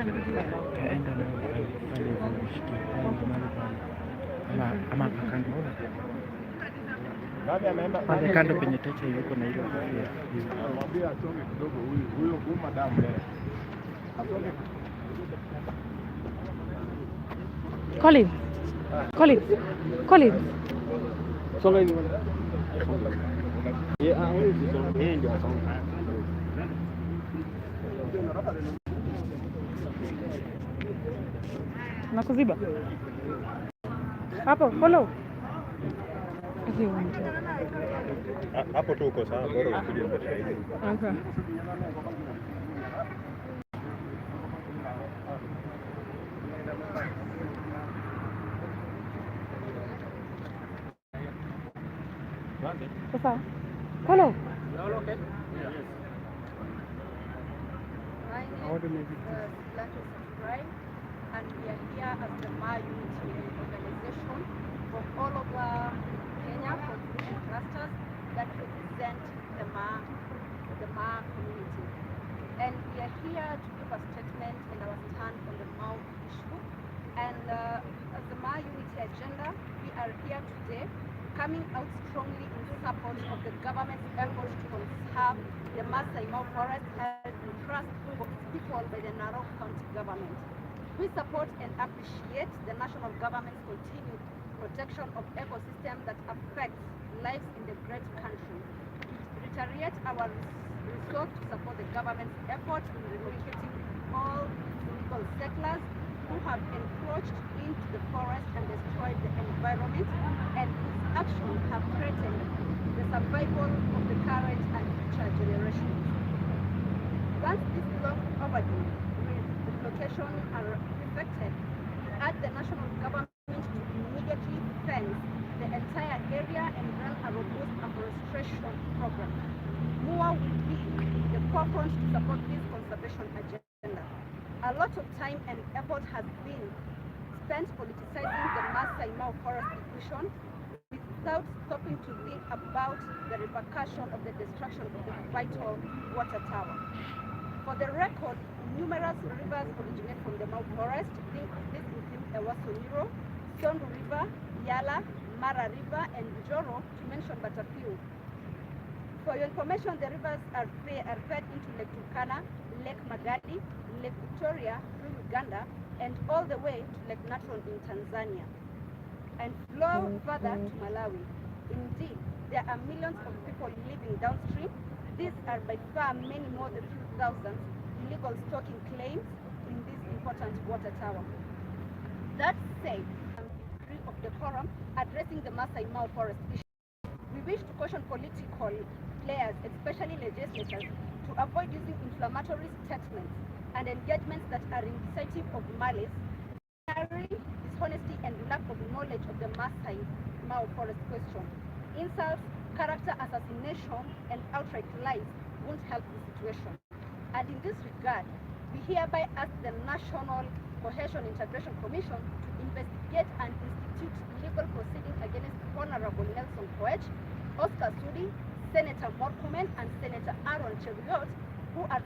kaenda na pale ama kakando pale kando penye techa yuko na ile kofia. Mwambie asonge kidogo, huyo madamu mbele. Asonge. Colin. Songa hivi. Huyu si songa, yeye ndio songa. Nakuziba. Hapo, follow. Hapo tu uko sawa, bora ukuje mbele hivi. Okay. Sasa, follow. All okay? Yes. My name is Rai, and we are here as the Ma Unity organization from all over Kenya, from different clusters that represent the Ma community. And we are here to give a statement and our stand on the Mau issue. And as the Ma Unity agenda, we are here today coming out strongly in support of the government's efforts to conserve the Maasai Mau forest held in trust for its people by the Narok County government. We support and appreciate the national government's continued protection of ecosystems that affect lives in the great country. We reiterate our resolve to support the government's efforts in relocating all illegal settlers who have encroached into the forest and destroyed the environment, and whose actions have threatened the survival of the current and future generations. Once this long overdue relocation are effected, we urge the national government to immediately fence the entire area and run a robust afforestation program. MUA will be the forefront to support this conservation agenda. A lot of time and effort has been spent politicizing the Maasai Mau forest issue without stopping to think about the repercussion of the destruction of the vital water tower. For the record, numerous rivers originate from the Mau forest. This includes Ewaso Nyiro, Sondu River, Yala, Mara River, and Njoro, to mention but a few. For your information, the rivers are fed into Lake Turkana, Lake Magadi, Lake Victoria through Uganda, and all the way to Lake Natron in Tanzania, and flow further to Malawi. Indeed, there are millions of people living downstream. These are by far many more than few thousands illegal stocking claims in this important water tower. That said, of the forum addressing the Maasai Mau forest issue, we wish to caution political players, especially legislators, to avoid using inflammatory statements and engagements that are incisive of malice, dishonesty, and lack of knowledge of the Maasai Mau forest question. Insults, character assassination, and outright lies won't help the situation. And in this regard, we hereby ask the National Cohesion Integration Commission to investigate and institute legal proceedings against Honorable Nelson Koech, Oscar Sudi, Senator Murkomen, and Senator Aaron Cheruiyot, who are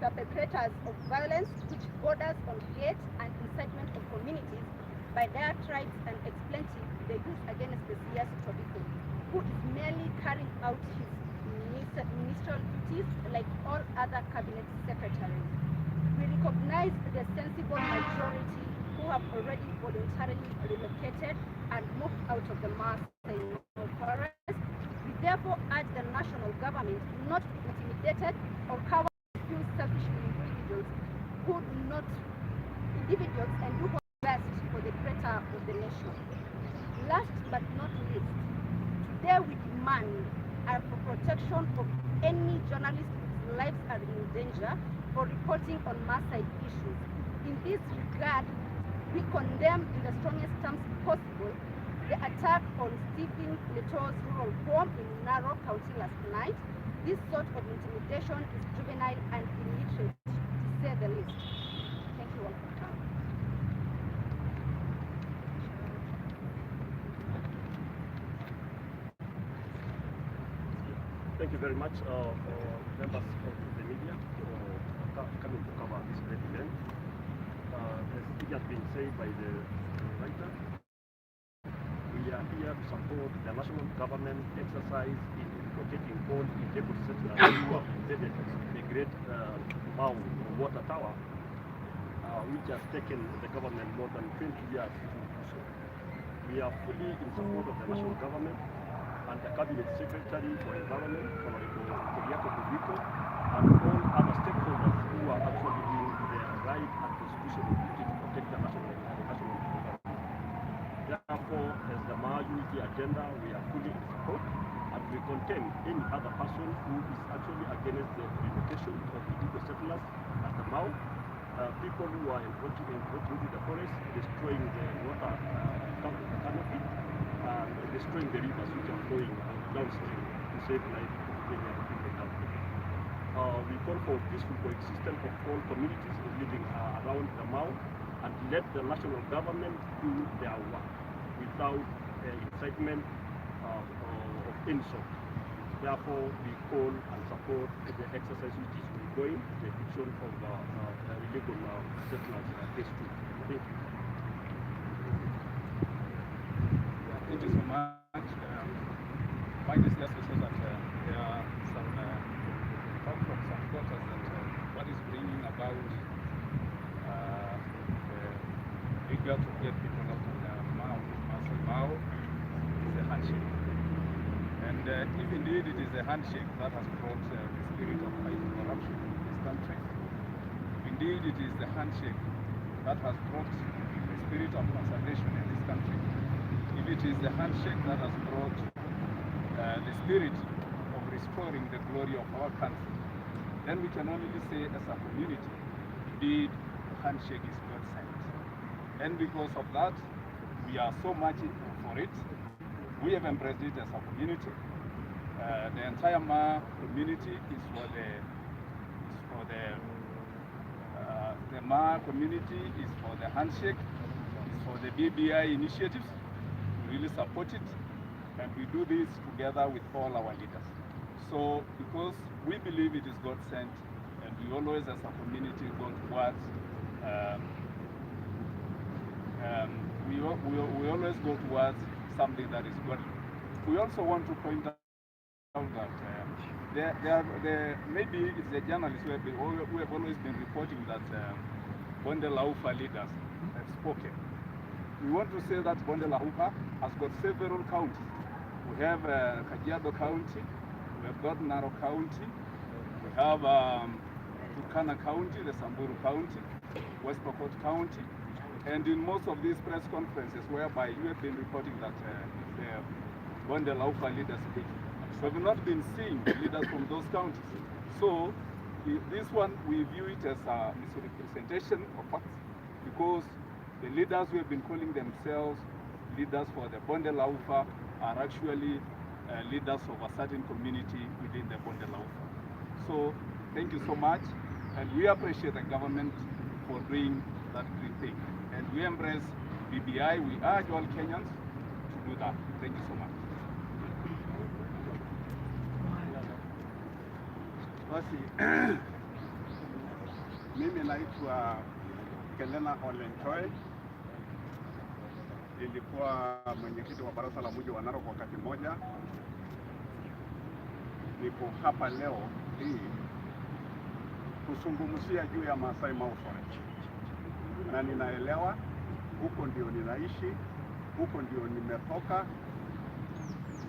perpetrators of violence which borders on hate and incitement of communities by their tribes, and expletive the use against the CS Tobiko, who is merely carrying out his ministerial duties like all other cabinet secretaries. We recognize the sensible majority who have already voluntarily relocated and moved out of the Maasai forest. We therefore urge the national government not to be intimidated or cover few selfish individuals who do not and do what's best for the greater of the nation. Last but not least, today we demand for protection of any journalist whose lives are in danger for reporting on Maasai issues. In this regard, we condemn in the strongest terms possible the attack on Stephen Leto's rural home in Narok County last night. This sort of intimidation is juvenile and illiterate, to say the least. Thank you all. Thank you very much for members of the media for coming to cover this great event. has been said by the writer, we are here to support the national government exercise in protecting all illegal settlers who have invaded the great mound or water tower, which has taken the government more than 20 years to do so. We are fully in support of the national government and the Cabinet Secretary for Environment, Tobiko, and all other stakeholders who are actually doing their right and constitutional duty to protect the national government. Therefore, as the Maa Unity agenda, we are fully in support, and we condemn any other person who is actually against the relocation of illegal settlers at the Mau. People who are encroaching into the forest, destroying the water canopy, and destroying the rivers which are flowing downstream to save life of many other people in the country. We call for peaceful coexistence of all communities living around the Mau, and let the national government do their work without incitement of any sort. Therefore, we call and support the exercise which is ongoing, the eviction of illegal settlers phase 2. Thank you. Thank you so much. My discussion says that there are some talk from some quarters that what is bringing about the eager to get people out of the Maasai Mau is a handshake. And if indeed it is a handshake that has brought the spirit of fighting corruption in this country, indeed it is the handshake that has brought the spirit of conservation in this country, if it is the handshake that has brought the spirit of restoring the glory of our country, then we can only say as a community, indeed, the handshake is God sent. And because of that, we are so much for it. We have embraced it as a community. The entire Maa community is for the Maa community is for the handshake, is for the BBI initiatives. We really support it, and we do this together with all our leaders. So, because we believe it is God sent, and we always as a community go towards, we always go towards something that is godly. We also want to point out that maybe it's the journalists who have always been reporting that Bonde la Ufa leaders have spoken. We want to say that Bonde la Ufa has got several counties. We have Kajiado County, we have got Narok County, we have Turkana County, the Samburu County, West Pokot County, and in most of these press conferences whereby you have been reporting that the Bonde la Ufa leaders speak, we have not been seeing leaders from those counties. So this one, we view it as a misrepresentation of facts, because the leaders who have been calling themselves leaders for the Bonde la Ufa are actually leaders of a certain community within the Bonde la Ufa. So thank you so much, and we appreciate the government for doing that great thing. And we embrace BBI. We urge all Kenyans to do that. Thank you so much. Basi, mimi naitwa Kelena Olenchoe, nilikuwa mwenyekiti wa baraza la mji wa Narok wakati mmoja. Niko hapa leo hii kuzungumzia juu ya Maasai Mau Forest, na ninaelewa huko ndio ninaishi, huko ndio nimetoka,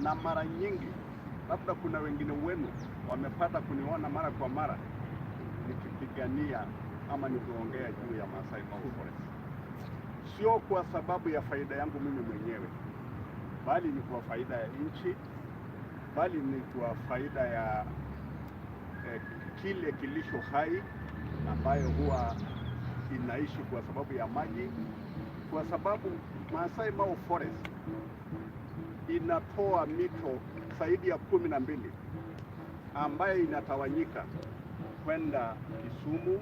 na mara nyingi labda kuna wengine wenu wamepata kuniona mara kwa mara nikipigania ama nikiongea juu ya Maasai Mau Forest. Sio kwa sababu ya faida yangu mimi mwenyewe, bali ni kwa faida ya nchi, bali ni kwa faida ya kile kilicho hai ambayo huwa inaishi kwa sababu ya maji, kwa sababu Maasai Mau Forest inatoa mito zaidi ya 12 ambayo inatawanyika kwenda Kisumu,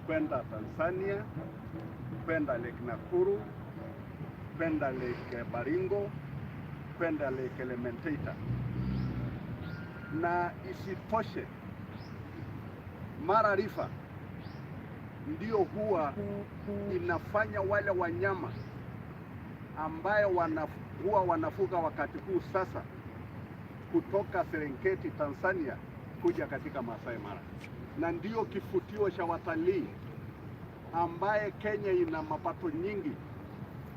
kwenda Tanzania, kwenda Lake Nakuru, kwenda Lake Baringo, kwenda Lake Elementaita. Na isitoshe, Mara River ndio huwa inafanya wale wanyama ambayo huwa wanafuga wakati huu sasa kutoka Serengeti Tanzania kuja katika Maasai Mara, na ndio kifutio cha watalii ambaye Kenya ina mapato nyingi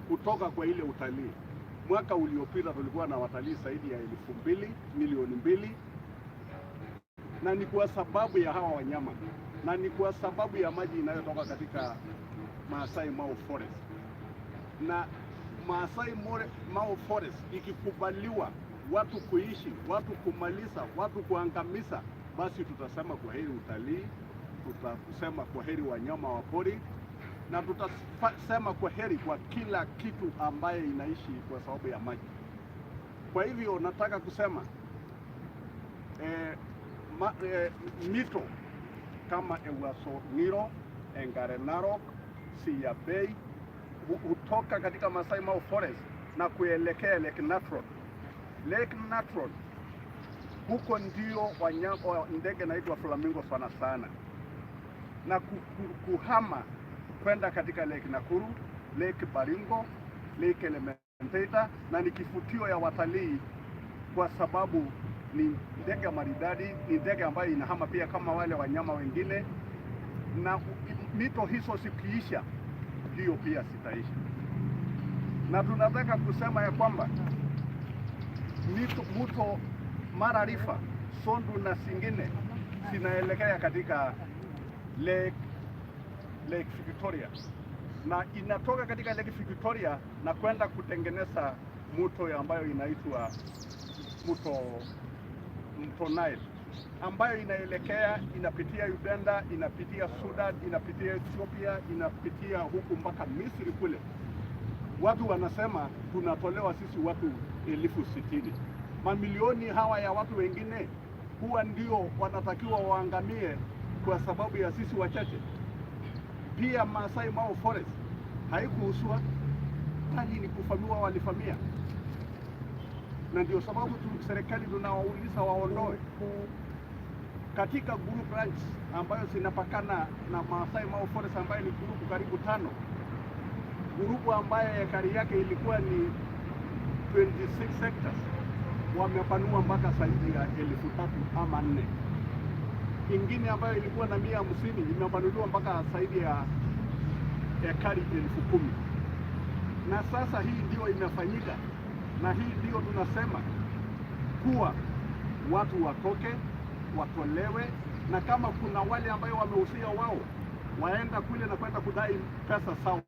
kutoka kwa ile utalii. Mwaka uliopita tulikuwa na watalii zaidi ya 2,000,000 na ni kwa sababu ya hawa wanyama, na ni kwa sababu ya maji inayotoka katika Maasai Mara Forest. Na Maasai Mara Forest ikikubaliwa watu kuishi, watu kumaliza, watu kuangamiza, basi tutasema kwa heri utalii, tutasema kwa heri wanyama wa pori, na tutasema kwa heri kwa kila kitu ambaye inaishi kwa sababu ya maji. Kwa hivyo nataka kusema mito kama Ewaso Ngiro, Engare Narok, Siaya Bay hutoka katika Maasai Mara Forest na kuelekea Lake Natron. Lake Natron huko ndio wanyama ndege naitwa flamingo sana na kuhama kwenda katika Lake Nakuru, Lake Baringo, Lake Elementaita, na ni kifutio ya watalii kwa sababu ni ndege maridadi, ni ndege ambayo inahama pia kama wale wanyama wengine, na mito hizo sikiisha, hiyo pia sitaisha. Na tunataka kusema ya kwamba mto Mara River, Sondu na zingine zinaelekea katika Lake Victoria, na inatoka katika Lake Victoria na kwenda kutengeneza mto ambayo inaitwa mto Nile, ambayo inapitia Uganda, inapitia Sudan, inapitia Ethiopia, inapitia huku mpaka Misri kule. Watu wanasema tunatolewa sisi watu 60,000. Mamilioni hawa ya watu wengine huwa ndio wanatakiwa waangamie kwa sababu ya sisi wachache. Pia Maasai Mara Forest haikuhusua, bali ni kufamiwa, walifamia. Na ndio sababu serikali tunawauliza waondoe katika group ranch ambayo zinapakana na Maasai Mara Forest, ambayo ni group karibu 5. Grupu ambaye ekari yake ilikuwa ni 26 hectares wamepanua mpaka zaidi ya 3,000 ama 4. Ingine ambayo ilikuwa na 150 imepanuliwa mpaka zaidi ya ekari 10,000. Na sasa hii ndio imefanyika, na hii ndio tunasema kuwa watu watoke, watolewe, na kama kuna wale ambayo wamehusia wao waenda kule na kwenda kudai pesa sawa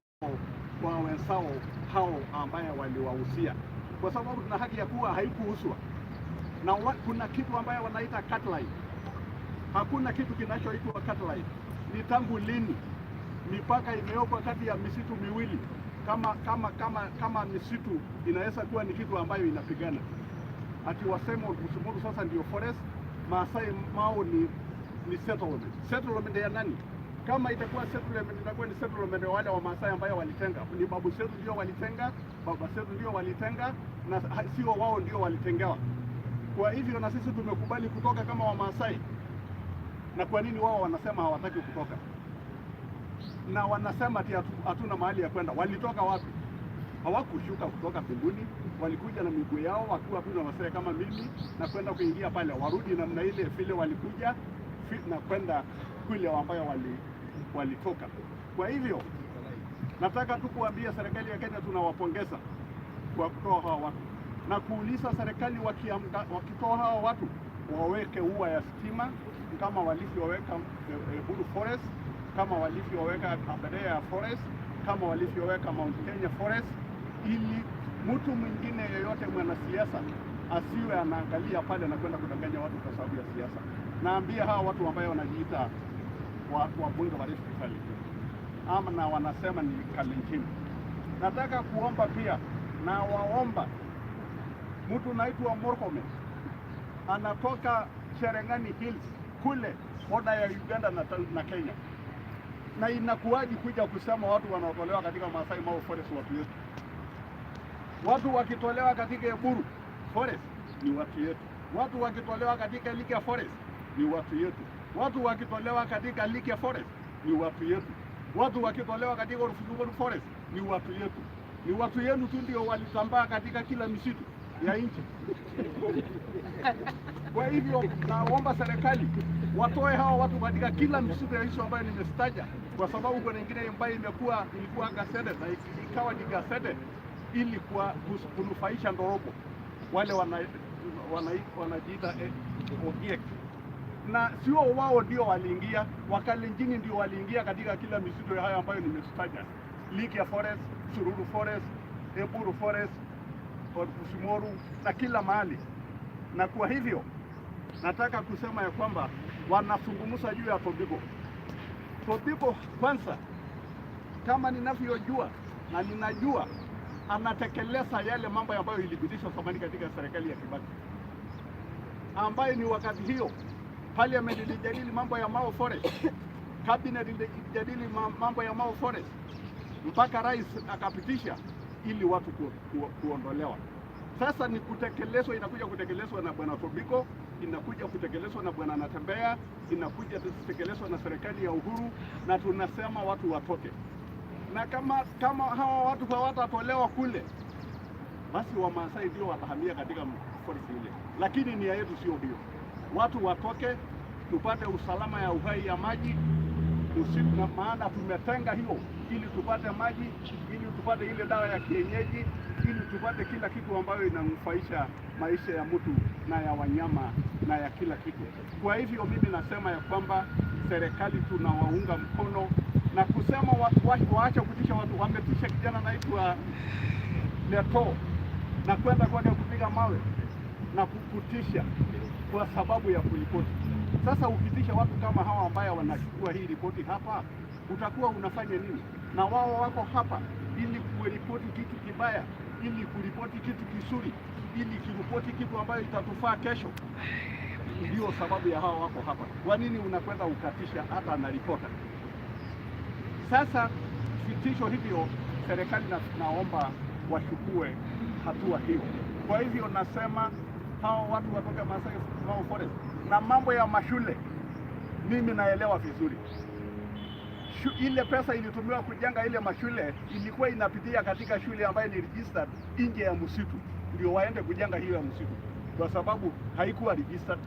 kwa wenzao hao ambaye waliwahusia, kwa sababu tuna haki ya kuwa haikuhuswa. Na kuna kitu ambayo wanaita cut line. Hakuna kitu kinachoitwa cut line. Ni tangu lini mipaka imewekwa kati ya misitu miwili? Kama misitu inaweza kuwa ni kitu ambayo inapigana, ati wasema Usimuru sasa ndio forest, Maasai Mara ni settlement. Settlement ya nani? Kama itakuwa settlement, itakuwa ni settlement ya wale wa Maasai ambayo walitenga. Ni babu zetu ndio walitenga, baba zetu ndio walitenga, na sio wao ndio walitengewa. Kwa hivyo na sisi tumekubali kutoka kama wa Maasai. Na kwa nini wao wanasema hawataki kutoka? Na wanasema ati hatuna mahali ya kwenda. Walitoka wapi? Hawakushuka kutoka mbinguni, walikuja na miguu yao wakiwa tu na Maasai kama mimi, na kwenda kuingia pale, warudi namna ile vile walikuja na kwenda kule ambayo walitoka. Kwa hivyo nataka tu kuambia serikali ya Kenya tunawapongeza kwa kutoa hawa watu, na kuuliza serikali wakitoa hawa watu waweke ua ya stima kama walivyoweka Buru Forest, kama walivyoweka Aberdare Forest, kama walivyoweka Mount Kenya Forest, ili mtu mwingine yeyote mwanasiasa asiwe anaangalia pale na kwenda kudanganya watu kwa sababu ya siasa. Naambia hawa watu ambao wanajiita wabunge wa Rift Valley ama na wanasema ni Kalenjins, nataka kuomba pia, na waomba mtu naitwa Murkomen anatoka Cherengani Hills kule boda ya Uganda na Kenya, na inakuwaji kuja kusema watu wanaotolewa katika Maasai Mara Forest watu yetu. Watu wakitolewa katika Buru Forest ni watu yetu. Watu wakitolewa katika Lake Forest ni watu yetu. Watu wakitolewa katika Lake Forest ni watu yetu. Watu wakitolewa katika Urufuguru Forest ni watu yetu, ni watu yenu tu ndio walitambaa katika kila misitu ya nchi. Kwa hivyo naomba serikali watoe hawa watu katika kila misitu ya nchi ambayo nimestaja, kwa sababu kuna nyingine ambayo ilikuwa gazetted na ikawa ni gazetted ili kunufaisha ndorobo wale wanajiita OGEK, na sio wao ndio waliingia, Wakalenjini ndio waliingia katika kila misitu haya ambayo nimestaja: Laikipia Forest, Sururu Forest, Eburu Forest, Orkusimoru na kila mahali. Na kwa hivyo nataka kusema ya kwamba wanazungumza juu ya Tobiko. Tobiko kwanza, kama ninavyojua na ninajua, anatekeleza yale mambo ambayo ilipitishwa zamani katika serikali ya Kibaki, ambayo ni wakati hiyo Parliament ilijadili mambo ya Mau Forest, Cabinet ilijadili mambo ya Mau Forest, mpaka rais akapitisha ili watu kuondolewa. Sasa ni kutekelezwa, inakuja kutekelezwa na bwana Tobiko, inakuja kutekelezwa na bwana Natembea, inakuja kutekelezwa na serikali ya Uhuru, na tunasema watu watoke. Na kama hawa watu hawatatolewa kule, basi wa Maasai ndio watahamia katika forest ile, lakini nia yetu sio hiyo. Watu watoke, tupate usalama ya uhai ya maji usiku, na maana tumetenga hiyo ili tupate maji, ili tupate ile dawa ya kienyeji, ili tupate kila kitu ambayo inanufaisha maisha ya mtu na ya wanyama na ya kila kitu. Kwa hivyo mimi nasema ya kwamba serikali tunawaunga mkono, na kusema waache kutisha watu. Wametisha kijana naitwa Leto na kwenda kwake kupiga mawe na kukutisha kwa sababu ya kuripoti. Sasa ukitisha watu kama hawa ambao wanachukua hii ripoti hapa, utakuwa unafanya nini? Na wao wako hapa ili kuripoti kitu kibaya, ili kuripoti kitu kizuri, ili kuripoti kitu ambayo itatufaa kesho. Ndio sababu ya hawa wako hapa. Kwa nini unakwenda ukatisha hata na ripota? Sasa vitisho hivyo serikali naomba wachukue hatua hiyo. Kwa hivyo nasema hao watu watoke Maasai Mau Forest. Na mambo ya mashule, mimi naelewa vizuri. Ile pesa ilitumiwa kujenga ile mashule ilikuwa inapitia katika shule ambayo ni registered nje ya msitu, ndio waende kujenga hiyo ya msitu, kwa sababu haikuwa registered.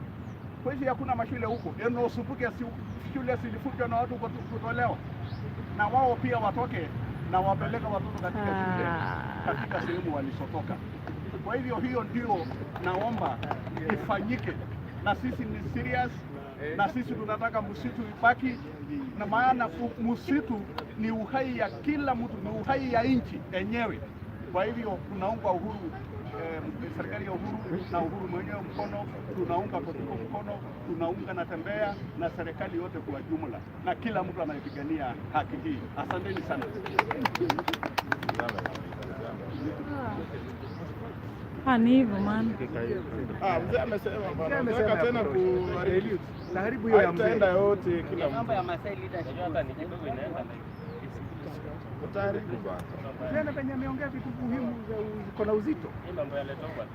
Kwa hivyo hakuna mashule huko. Usupuke shule zilifutwa na watu kutolewa, na wao pia watoke na wapeleka watoto katika shule katika sehemu walisotoka. Kwa hivyo hiyo ndio naomba ifanyike, na sisi ni serious, na sisi tunataka msitu ibaki, na maana msitu ni uhai ya kila mtu, ni uhai ya nchi yenyewe. Kwa hivyo tunaunga Uhuru, serikali ya Uhuru na Uhuru mwenyewe mkono, tunaunga Tobiko mkono, tunaunga Natembea na serikali yote kwa jumla, na kila mtu anayepigania haki hii. Asanteni sana. Ni hivyo maana. Mzee amesema bwana, nataka tena kuharibu hiyo ya mtaenda yote kila mambo ya Maasai leadership hata ni kidogo inaenda utaharibu bwana. Tena penye ameongea vitu muhimu ziko na uzito. Hii mambo yale toba.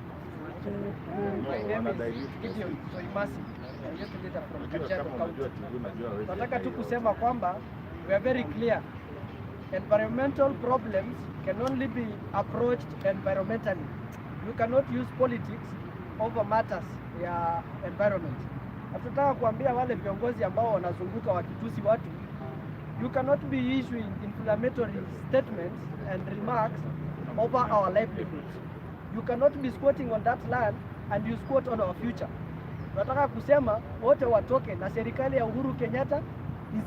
Nataka tu kusema kwamba we are very clear. Environmental problems can only be approached environmentally. You cannot use politics over matters ya environment. Nataka kuambia wale viongozi ambao wanazunguka wakitusi watu, you cannot be issuing inflammatory statements and remarks over our livelihoods. You cannot be squatting on that land and you squat on our future. Nataka kusema wote watoke, na serikali ya Uhuru Kenyatta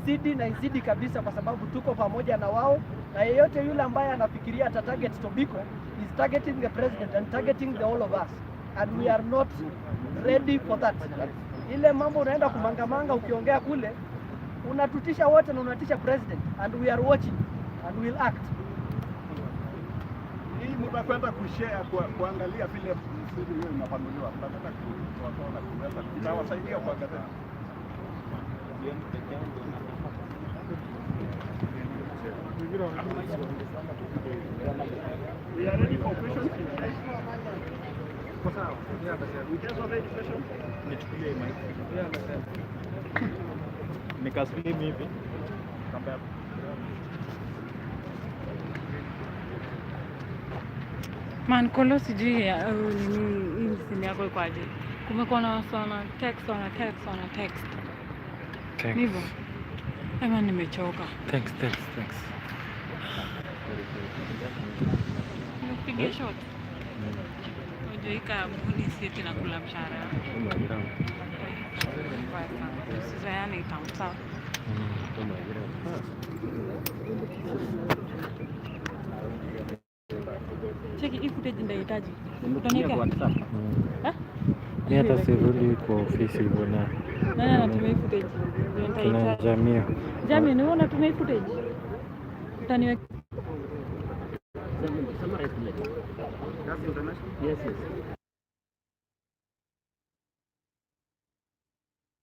izidi kabisa, kwa sababu tuko pamoja na wao, na yeyote yule ambaye anafikiria ata target Tobiko is targeting the president and targeting the all of us, and we are not ready for that. Ile mambo unaenda kumangamanga ukiongea kule, unatutisha wote na unatisha president, and we are watching and we will act. Hii mtakwenda kushare kuangalia vile msitu hiyo inapanuliwa. Tunataka kuona kuweza kutawasaidia kuangalia. We are ready for questions. Nichukulie mic. Nikaslim hivi. Man, kolo sijui nini hii simu yako iko aje. Kumekuwa na wana text. Text. Hivyo. Ema nimechoka. Text. Nikupigia shot. Unajua ika muni sisi na kula mshahara. Sasa yani itamsa. Cheki hii footage ndahitaji. Utaniweka WhatsApp. Ni hata sirudi kwa ofisi hivyo na. Nani anatumia hii footage? Kuna Jamii. Jamii, ni wewe unatumia hii footage? Utaniweka. That's international? Yes.